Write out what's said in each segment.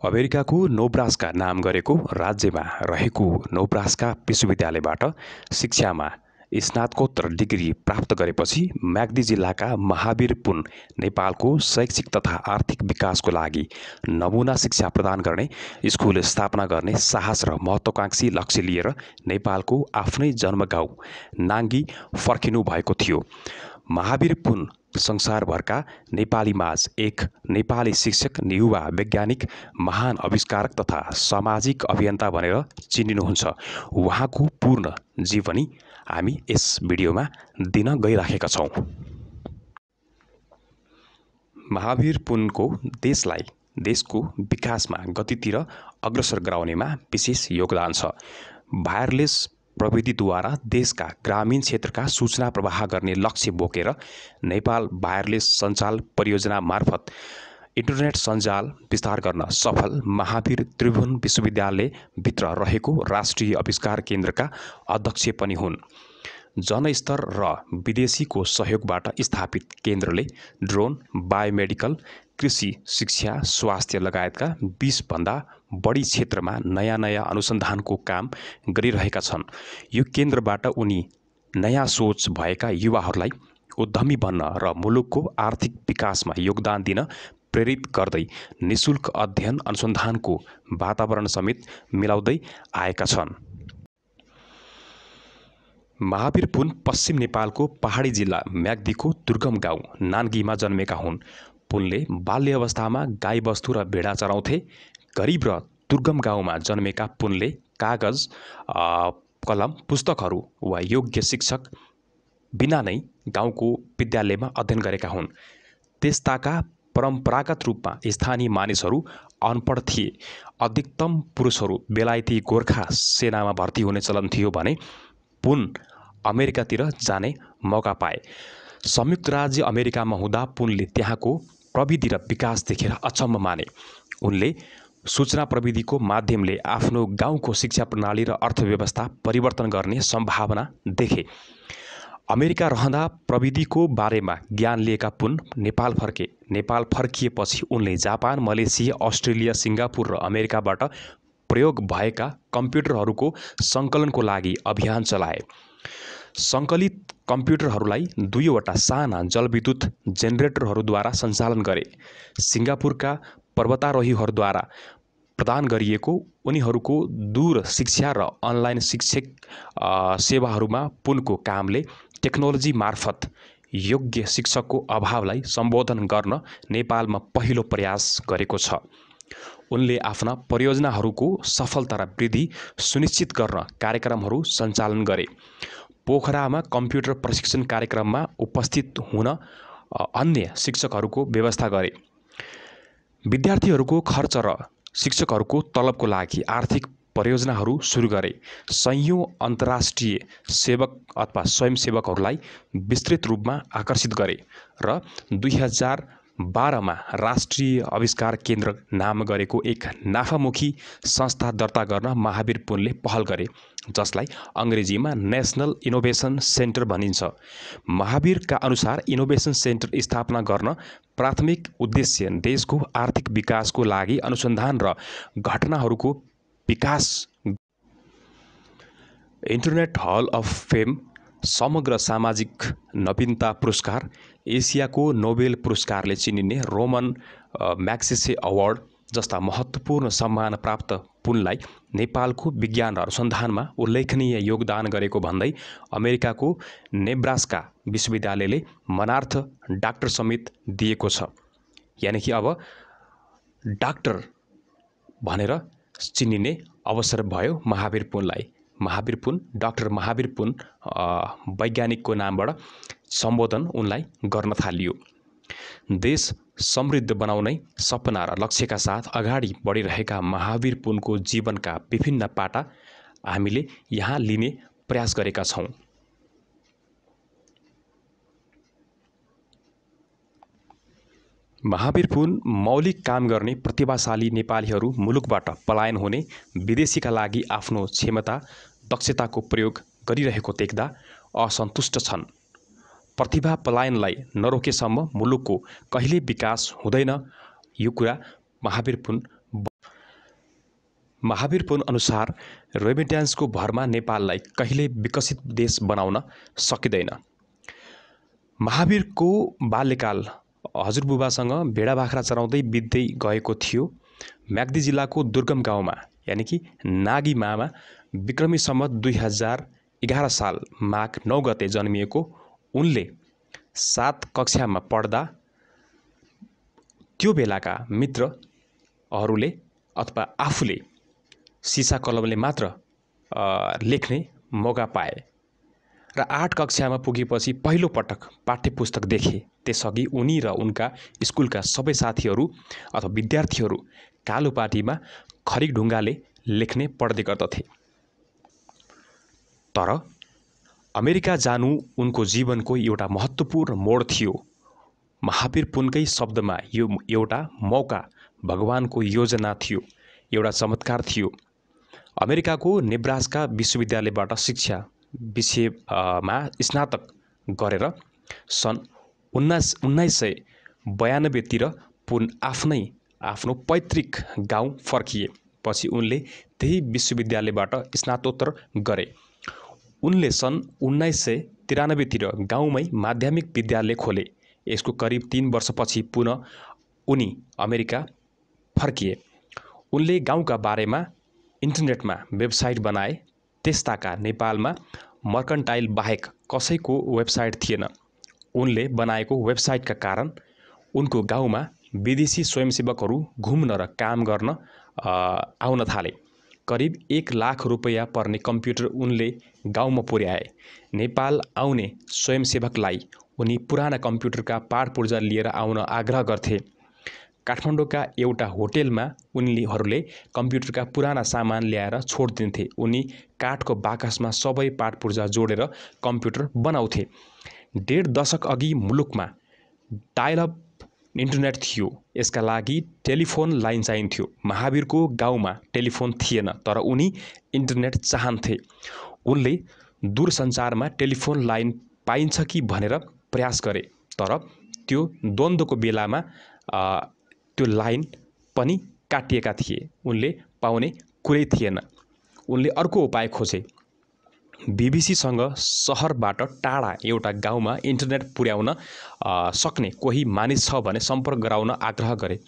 अमेरिकाको नेब्रास्का नाम गरेको राज्यमा रहेको नेब्रास्का विश्वविद्यालयबाट शिक्षामा स्नातकोत्तर डिग्री प्राप्त गरेपछि म्याग्दी जिल्लाका महावीर पुन नेपालको शैक्षिक तथा आर्थिक विकासको लागि नमुना शिक्षा प्रदान गर्ने स्कुल स्थापना गर्ने साहस र महत्त्वाकांक्षी लक्ष्य लिएर नेपालको आफ्नै जन्मगाउँ नाङ्गी फर्किनु भएको थियो। महावीर पुन संसारभरका नेपालीमाझ एक नेपाली शिक्षक, युवा वैज्ञानिक, महान आविष्कारक तथा सामाजिक अभियन्ता भनेर चिनिनुहुन्छ। उहाँको पूर्ण जीवनी हामी यस भिडियोमा दिन गइराखेका छौँ। महावीर पुनको देशको विकासमा गतितिर अग्रसर गराउनेमा विशेष योगदान छ। वायरलेस प्रविधिद्वारा देशका ग्रामीण क्षेत्रका सूचना प्रवाह गर्ने लक्ष्य बोकेर नेपाल वायरलेस सञ्जाल परियोजना मार्फत इन्टरनेट सञ्जाल विस्तार गर्न सफल महावीर त्रिभुवन विश्वविद्यालयभित्र रहेको राष्ट्रिय आविष्कार केन्द्रका अध्यक्ष पनि हुन्। जनस्तर र विदेशीको सहयोगबाट स्थापित केन्द्रले ड्रोन, बायोमेडिकल, कृषि, शिक्षा, स्वास्थ्य लगायतका 20 भन्दा बढी क्षेत्रमा नयाँ अनुसन्धानको काम गरिरहेका छन्। यो केन्द्रबाट उनी नयाँ सोच भएका युवाहरूलाई उद्यमी बन्न र मुलुकको आर्थिक विकासमा योगदान दिन प्रेरित गर्दै निशुल्क अध्ययन अनुसन्धानको वातावरण समेत मिलाउँदै आएका छन्। महावीर पुन पश्चिम नेपालको पहाडी जिल्ला म्याग्दीको दुर्गम गाउँ नान्गीमा जन्मेका हुन्। पुनले बाल्य अवस्थामा गाईबस्तु र भेडा चराउँथे। गरिब र दुर्गम गाउँमा जन्मेका पुनले कागज, कलम, पुस्तकहरू वा योग्य शिक्षक बिना नै गाउँको विद्यालयमा अध्ययन गरेका हुन्। त्यस्ताका परम्परागत रूपमा स्थानीय मानिसहरू अनपढ थिए। अधिकतम पुरुषहरू बेलायती गोर्खा सेनामा भर्ती हुने चलन थियो भने पुन अमेरिकातिर जाने मौका पाए। संयुक्त राज्य अमेरिकामा हुँदा पुनले त्यहाँको प्रविधि र विकास देखेर अचम्म माने। उनले सूचना प्रविधिको माध्यमले आफ्नो गाउँको शिक्षा प्रणाली र अर्थव्यवस्था परिवर्तन गर्ने सम्भावना देखे। अमेरिका रहँदा प्रविधिको बारेमा ज्ञान लिएका पुन नेपाल फर्के। नेपाल फर्किएपछि उनले जापान, मलेसिया, अस्ट्रेलिया, सिङ्गापुर र अमेरिकाबाट प्रयोग भएका कम्प्युटरहरूको सङ्कलनको लागि अभियान चलाए। सङ्कलित कम्प्युटरहरूलाई 2वटा साना जलविद्युत जेनेरेटरहरूद्वारा सञ्चालन गरे। सिङ्गापुरका पर्वतारोहीहरूद्वारा प्रदान गरिएको उनीहरूको दूर शिक्षा र अनलाइन शिक्षक सेवाहरूमा पुनको कामले टेक्नोलोजी मार्फत योग्य शिक्षकको अभावलाई सम्बोधन गर्न नेपालमा पहिलो प्रयास गरेको छ। उनले आफ्ना परियोजनाहरूको सफलता र वृद्धि सुनिश्चित गर्न कार्यक्रमहरू सञ्चालन गरे। पोखरामा कम्प्युटर प्रशिक्षण कार्यक्रममा उपस्थित हुन अन्य शिक्षकहरूको व्यवस्था गरे। विद्यार्थीहरूको खर्च र शिक्षकहरूको तलबको लागि आर्थिक परियोजनाहरू सुरु गरे। सयौं अन्तर्राष्ट्रिय सेवक अथवा स्वयंसेवकहरूलाई विस्तृत रूपमा आकर्षित गरे र 2012मा राष्ट्रिय आविष्कार केन्द्र नाम गरेको एक नाफामुखी संस्था दर्ता गर्न महावीर पुनले पहल गरे, जसलाई अङ्ग्रेजीमा नेसनल इनोभेसन सेन्टर भनिन्छ। महावीरका अनुसार इनोभेसन सेन्टर स्थापना गर्न प्राथमिक उद्देश्य देशको आर्थिक विकासको लागि अनुसन्धान र घटनाहरूको विकास। इन्टरनेट हल अफ फेम, समग्र सामाजिक नवीनता पुरस्कार, एसियाको नोबेल पुरस्कारले चिनिने रोमन म्याग्सेसे अवार्ड जस्ता महत्त्वपूर्ण सम्मान प्राप्त पुनलाई नेपालको विज्ञान र अनुसन्धानमा उल्लेखनीय योगदान गरेको भन्दै अमेरिकाको नेब्रास्का विश्वविद्यालयले मनार्थ डाक्टर समेत दिएको छ। यानि कि अब डाक्टर भनेर चिनिने अवसर भयो महावीर पुनलाई। महावीर पुन, डाक्टर महावीर पुन वैज्ञानिकको नामबाट सम्बोधन उनलाई गर्न थालियो। देश समृद्ध बनाउने सपना र लक्ष्यका साथ अगाडि बढिरहेका महावीर पुनको जीवनका विभिन्न पाटा हामीले यहाँ लिने प्रयास गरेका छौँ। महावीर पुन मौलिक काम गर्ने प्रतिभाशाली नेपालीहरू मुलुकबाट पलायन हुने, विदेशीका लागि आफ्नो क्षमता दक्षताको प्रयोग गरिरहेको देख्दा असन्तुष्ट छन्। प्रतिभा पलायनलाई नरोकेसम्म मुलुकको कहिले विकास हुँदैन, यो कुरा महावीर पुन महावीर पुन अनुसार रेमिट्यान्सको भरमा नेपाललाई कहिले विकसित देश बनाउन सकिँदैन। महावीरको बाल्यकाल हजुरबुबासँग भेडा बाख्रा चराउँदै बित्दै गएको थियो। म्याग्दी जिल्लाको दुर्गम गाउँमा यानि कि नागीमामा विक्रमी सम्वत 2011 साल माघ 9 गते जन्मिएको उनले 7 कक्षामा पढ्दा त्यो बेलाका मित्रहरूले अथवा आफूले सिसा कलमले मात्र लेख्ने मौका पाए र 8 कक्षामा पुगेपछि पहिलो पटक पाठ्यपुस्तक देखे। त्यसअघि उनी र उनका स्कुलका सबै साथीहरू अथवा विद्यार्थीहरू कालोपाटीमा खरिक ढुङ्गाले लेख्ने पढ्दै गर्दथे। तर अमेरिका जानु उनको जीवनको एउटा महत्त्वपूर्ण मोड थियो। महावीर पुनकै शब्दमा यो एउटा मौका भगवानको योजना थियो, एउटा चमत्कार थियो। अमेरिकाको नेब्रास्का विश्वविद्यालयबाट शिक्षा विषयमा स्नातक गरेर सन् 1992 तिर पुन आफ्नो पैतृक गाउँ फर्किए। पछि उनले त्यही विश्वविद्यालयबाट स्नातकोत्तर गरे। उनले सन् 1993 तिर गाउँमै माध्यमिक विद्यालय खोले। यसको करिब 3 वर्षपछि पुनः उनी अमेरिका फर्किए। उनले गाउँका बारेमा इन्टरनेटमा वेबसाइट बनाए। त्यस्ताका नेपालमा मर्कन्टाइल बाहेक कसैको वेबसाइट थिएन। उनले बनाएको वेबसाइटका कारण उनको गाउँमा विदेशी स्वयंसेवकहरू घुम्न र काम गर्न आउन थाले। करिब 1 लाख रुपैयाँ पर्ने कम्प्युटर उनले गाउँमा पुर्याए। नेपाल आउने स्वयंसेवकलाई उनी पुराना कम्प्युटरका पाटपुर्जा लिएर आउन आग्रह गर्थे। काठमाडौँका एउटा होटेलमा उनीहरूले कम्प्युटरका पुराना सामान ल्याएर छोडिदिन्थे। उनी काठको बाकसमा सबै पाटपुर्जा जोडेर कम्प्युटर बनाउँथे। 1.5 दशक अघि मुलुकमा डायल-अप इन्टरनेट थियो। यसका लागि टेलिफोन लाइन चाहिन्थ्यो। महावीरको गाउँमा टेलिफोन थिएन, तर उनी इन्टरनेट चाहन्थे। उनले दूरसञ्चारमा टेलिफोन लाइन पाइन्छ कि भनेर प्रयास गरे, तर त्यो द्वन्द्वको बेलामा त्यो लाइन पनि काटिएका थिए। उनले पाउने कुरै थिएन। उनले अर्को उपाय खोजे। बीबीसीसँग सहरबाट टाढा एउटा गाउँमा इन्टरनेट पुर्याउन सक्ने कोही मानिस छ भने सम्पर्क गराउन आग्रह गरे।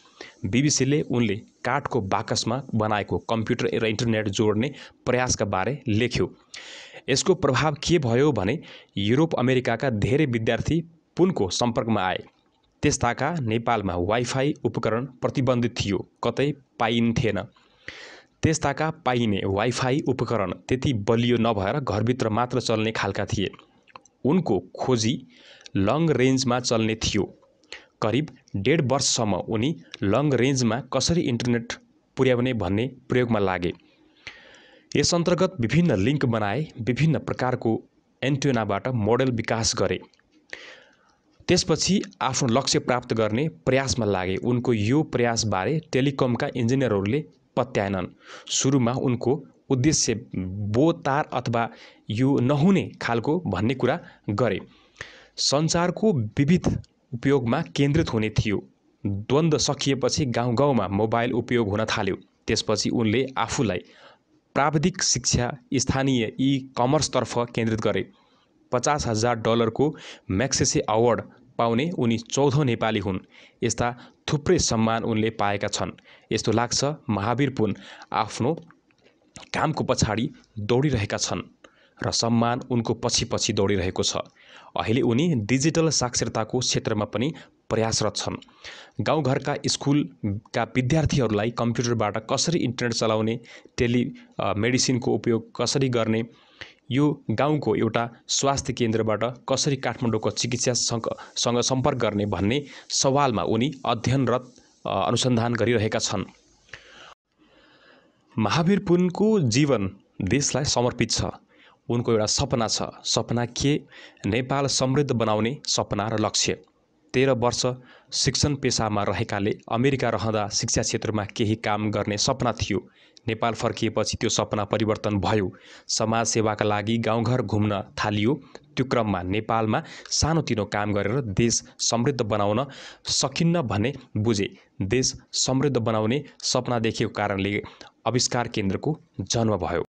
बीबीसीले उनले काठको बाकसमा बनाएको कम्प्युटर र इन्टरनेट जोड्ने प्रयासका बारे लेख्यो। यसको प्रभाव के भयो भने युरोप अमेरिकाका धेरै विद्यार्थी पुनको सम्पर्कमा आए। त्यस्ताका नेपालमा वाइफाई उपकरण प्रतिबन्धित थियो, कतै पाइन्थेन। त्यस्ताका पाइने वाइफाई उपकरण त्यति बलियो नभएर घरभित्र मात्र चल्ने खालका थिए। उनको खोजी लङ रेन्जमा चल्ने थियो। करिब 1.5 वर्षसम्म उनी लङ रेन्जमा कसरी इन्टरनेट पुर्याउने भन्ने प्रयोगमा लागे। यस अन्तर्गत विभिन्न लिङ्क बनाए, विभिन्न प्रकारको एन्टेनाबाट मोडेल विकास गरे। त्यसपछि आफ्नो लक्ष्य प्राप्त गर्ने प्रयासमा लागे। उनको यो प्रयासबारे टेलिकमका इन्जिनियरहरूले पत्याएनन्। सुरुमा उनको उद्देश्य बोतार अथवा यो नहुने खालको भन्ने कुरा गरे। सञ्चारको विविध उपयोगमा केन्द्रित हुने थियो। द्वन्द्व सकिएपछि गाउँ गाउँमा मोबाइल उपयोग हुन थाल्यो। त्यसपछि उनले आफूलाई प्राविधिक शिक्षा स्थानीय ई-कमर्सतर्फ केन्द्रित गरे। $50,000 को म्याग्सेसे अवार्ड पाउने उनी 14औं नेपाली हुन्। यस्ता थुप्रै सम्मान उनले पाएका छन्। यस्तो लाग्छ महावीर पुन आफ्नो कामको पछाडि दौडिरहेका छन् र सम्मान उनको पछि दौडिरहेको छ। अहिले उनी डिजिटल साक्षरताको क्षेत्रमा पनि प्रयासरत छन्। गाउँघरका स्कुलका विद्यार्थीहरूलाई कम्प्युटरबाट कसरी इन्टरनेट चलाउने, टेलिमेडिसिनको उपयोग कसरी गर्ने, यो गाउँको एउटा स्वास्थ्य केन्द्रबाट कसरी काठमाडौँको चिकित्सासँग सम्पर्क गर्ने भन्ने सवालमा उनी अध्ययनरत अनुसन्धान गरिरहेका छन्। महावीर पुनको जीवन देशलाई समर्पित छ। उनको एउटा सपना छ। सपना के? नेपाल समृद्ध बनाउने सपना र लक्ष्य। 13 वर्ष शिक्षण पेसामा रहेकाले अमेरिका रहँदा शिक्षा क्षेत्रमा केही काम गर्ने सपना थियो। नेपाल फर्किएपछि त्यो सपना परिवर्तन भयो। समाज सेवाका लागि गाउँघर घुम्न थालियो। त्यो क्रममा नेपालमा सानोतिनो काम गरेर देश समृद्ध बनाउन सकिन्न भन्ने बुझे। देश समृद्ध बनाउने सपना देखेको कारणले आविष्कार केन्द्रको जन्म भयो।